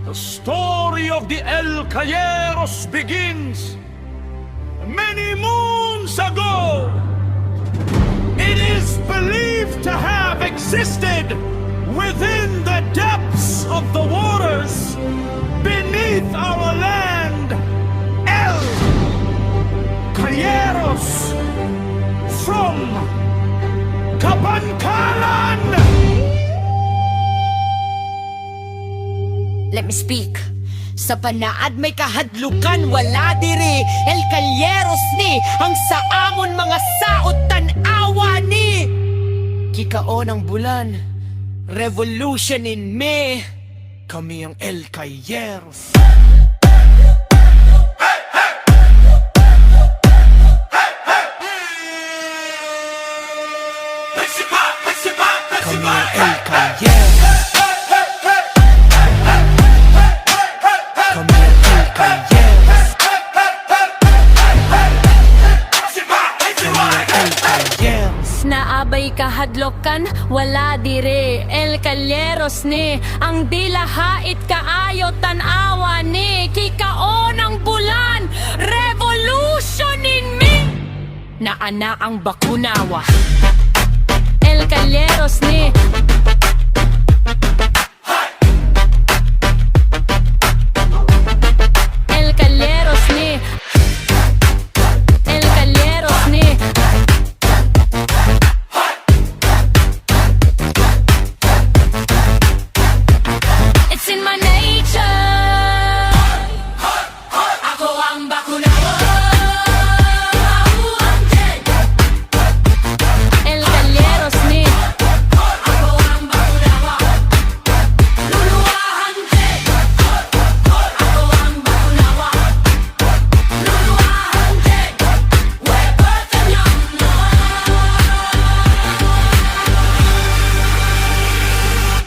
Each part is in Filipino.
The story of the El Cayeros begins many moons ago. It is believed to have existed within the depths of the waters beneath our land. El Cayeros from Kabankalan. Let me speak. Sa panaad may kahadlukan, wala diri El Cayeros ni ang sa amon mga saot tan-awa ni. Kikaon ang bulan, revolution in me. Kami ang El Cayeros. Kami ang El Cayeros. Naabay kahadlokan, wala dire El Cayeros ni ang dilahait kaayo tan-awa ni. Kikaon ang bulan, revolution in me. Naana ang bakunawa El Cayeros ni. El Cayeros ni. El Cayeros ni. In my nature, ako ang bakunawa. El Cayeros ni. Ako ang bakunawa. Luluwahan din. Ako ang bakunawa. Luluwahan din. We're birth and young love.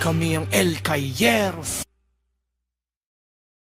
Kami ang El Cayeros.